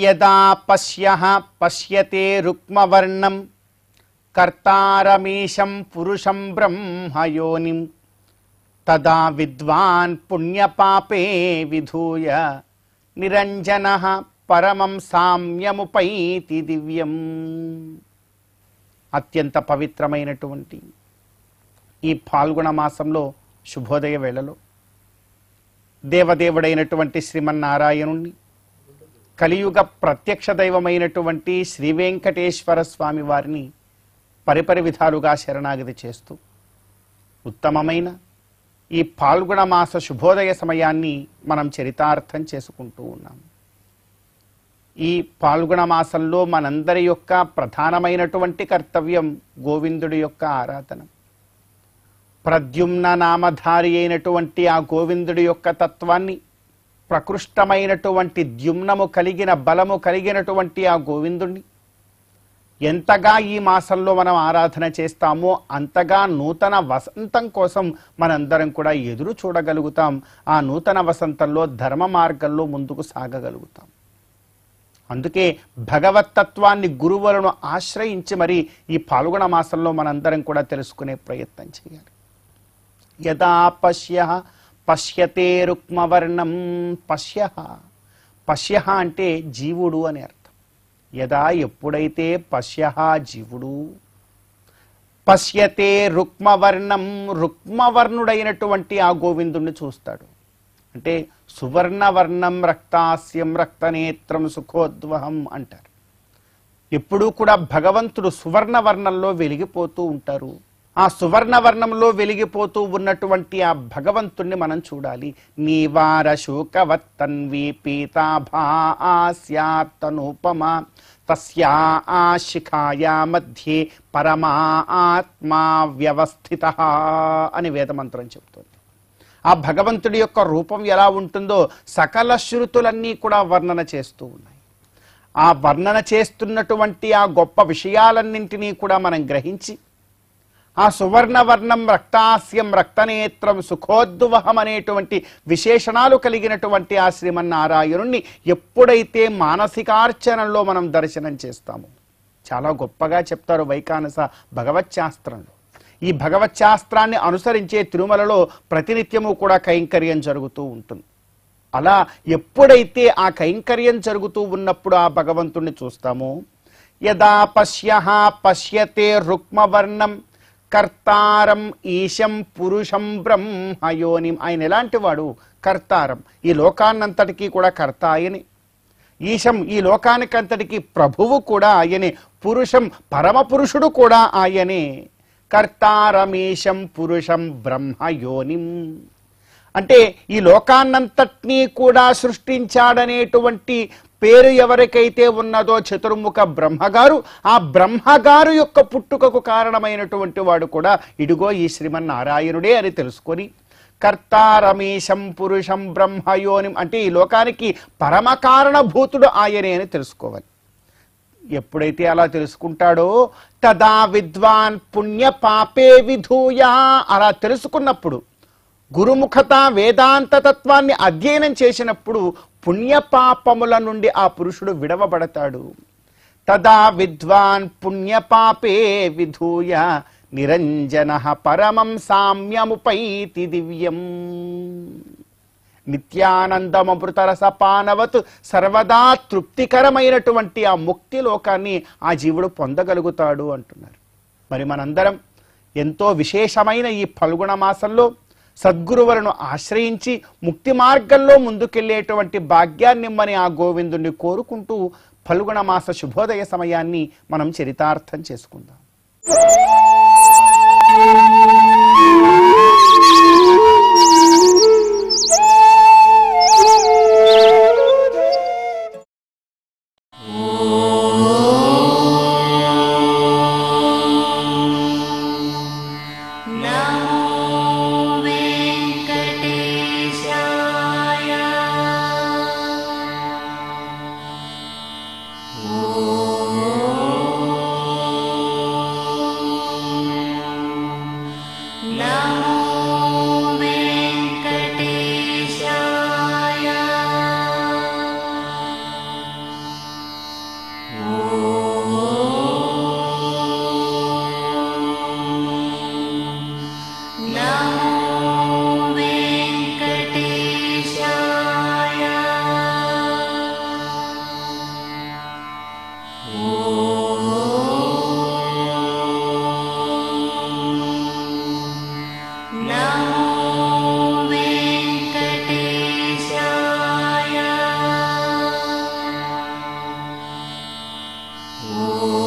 యదా పశ్యః పశ్యతే రుక్మవర్ణం కర్తారమీశం పురుషం బ్రహ్మయోనిం తదా విద్వాన్ పుణ్యపాపే విధూయ నిరంజనః పరమం సామ్యముపైతి దివ్యం. అత్యంత పవిత్రమైనటువంటి ఈ పాల్గొన మాసంలో శుభోదయ వేళలో దేవదేవుడైనటువంటి శ్రీమన్నారాయణుణ్ణి, కలియుగ ప్రత్యక్ష దైవమైనటువంటి శ్రీ వెంకటేశ్వర స్వామి వారిని పరిపరి విధాలుగా శరణాగతి చేస్తూ ఉత్తమమైన ఈ పాల్గొన మాస శుభోదయ సమయాన్ని మనం చరితార్థం చేసుకుంటూ ఉన్నాం. ఈ పాల్గొన మాసంలో మనందరి యొక్క ప్రధానమైనటువంటి కర్తవ్యం గోవిందుడి యొక్క ఆరాధన. ప్రద్యుమ్న నామధారి అయినటువంటి ఆ గోవిందుడి యొక్క తత్వాన్ని, ప్రకృష్టమైనటువంటి ద్యుమ్నము కలిగిన బలము కలిగినటువంటి ఆ గోవిందుణ్ణి ఎంతగా ఈ మాసంలో మనం ఆరాధన చేస్తామో అంతగా నూతన వసంతం కోసం మనందరం కూడా ఎదురు చూడగలుగుతాం. ఆ నూతన వసంతంలో ధర్మ మార్గంలో ముందుకు సాగగలుగుతాం. అందుకే భగవత్తత్వాన్ని, గురువులను ఆశ్రయించి మరి ఈ పాల్గొన మాసంలో మనందరం కూడా తెలుసుకునే ప్రయత్నం చేయాలి. యదా పశ్యః పశ్యతే రుక్మవర్ణం. పశ్యః అంటే జీవుడు అని అర్థం. యదా ఎప్పుడైతే పశ్యః జీవుడు, పశ్యతే రుక్మవర్ణం రుక్మవర్ణుడైనటువంటి ఆ గోవిందుణ్ణి చూస్తాడు. అంటే సువర్ణవర్ణం రక్తాస్యం రక్తనేత్రం సుఖోద్వహం అంటారు. ఎప్పుడూ కూడా భగవంతుడు సువర్ణవర్ణంలో వెలిగిపోతూ ఉంటారు. ఆ సువర్ణవర్ణంలో వెలిగిపోతూ ఉన్నటువంటి ఆ భగవంతుణ్ణి మనం చూడాలి. నీవార శూకవత్తన్వి పీతాభాస్యాత్తనూపమా తస్యా శిఖాయా మధ్యే పరమా ఆత్మా వ్యవస్థితః అని వేదమంత్రం చెప్తుంది. ఆ భగవంతుడి యొక్క రూపం ఎలా ఉంటుందో సకల శృతులన్నీ కూడా వర్ణన చేస్తూ ఉన్నాయి. ఆ వర్ణన చేస్తున్నటువంటి ఆ గొప్ప విషయాలన్నింటినీ కూడా మనం గ్రహించి ఆ సువర్ణవర్ణం రక్తాస్యం రక్తనేత్రం సుఖోద్వహం అనేటువంటి విశేషణాలు కలిగినటువంటి ఆ శ్రీమన్నారాయణుణ్ణి ఎప్పుడైతే మానసికార్చనలో మనం దర్శనం చేస్తామో, చాలా గొప్పగా చెప్తారు వైఖానస భగవచ్శాస్త్రంలో. ఈ భగవచ్శాస్త్రాన్ని అనుసరించే తిరుమలలో ప్రతినిత్యము కూడా కైంకర్యం జరుగుతూ ఉంటుంది. అలా ఎప్పుడైతే ఆ కైంకర్యం జరుగుతూ ఉన్నప్పుడు ఆ భగవంతుణ్ణి చూస్తామో, యదా పశ్యః పశ్యతే రుక్మవర్ణం కర్తారం ఈశం పురుషం బ్రహ్మయోనిం. ఆయన ఎలాంటి వాడు? కర్తారం, ఈ లోకాన్నంతటికీ కూడా కర్త ఆయనే. ఈశం, ఈ లోకానికంతటికి ప్రభువు కూడా ఆయనే. పురుషం, పరమ పురుషుడు కూడా ఆయనే. కర్తారమీశం పురుషం బ్రహ్మయోనిం అంటే ఈ లోకాన్నంతటినీ కూడా సృష్టించాడనేటువంటి పేరు ఎవరికైతే ఉన్నదో చతుర్ముఖ బ్రహ్మగారు, ఆ బ్రహ్మగారు యొక్క పుట్టుకకు కారణమైనటువంటి వాడు కూడా ఇదిగో ఈ శ్రీమన్నారాయణుడే అని తెలుసుకొని కర్తారమీశం పురుషం బ్రహ్మయోనిం అంటే ఈ లోకానికి పరమ కారణభూతుడు ఆయనే అని తెలుసుకోవాలి. ఎప్పుడైతే అలా తెలుసుకుంటాడో తదా విద్వాన్ పుణ్య పాపే విధూయ. అలా తెలుసుకున్నప్పుడు, గురుముఖత వేదాంత తత్వాన్ని అధ్యయనం చేసినప్పుడు పుణ్యపాపముల నుండి ఆ పురుషుడు విడవబడతాడు. తదా విద్వాన్ పుణ్యపాపే విధూయ నిరంజనః పరమం సామ్యముపైతి దివ్యం. నిత్యానందమృతరసపానవత్ సర్వదా తృప్తికరమైనటువంటి ఆ ముక్తి లోకాన్ని ఆ జీవుడు పొందగలుగుతాడు అంటున్నారు. మరి మనందరం ఎంతో విశేషమైన ఈ ఫల్గుణ మాసంలో సద్గురువులను ఆశ్రయించి ముక్తి మార్గంలో ముందుకెళ్లేటువంటి భాగ్యాన్నిమ్మని ఆ గోవిందుణ్ణి కోరుకుంటూ ఫల్గుణ మాస శుభోదయ సమయాన్ని మనం చరితార్థం చేసుకుందాం. ఓం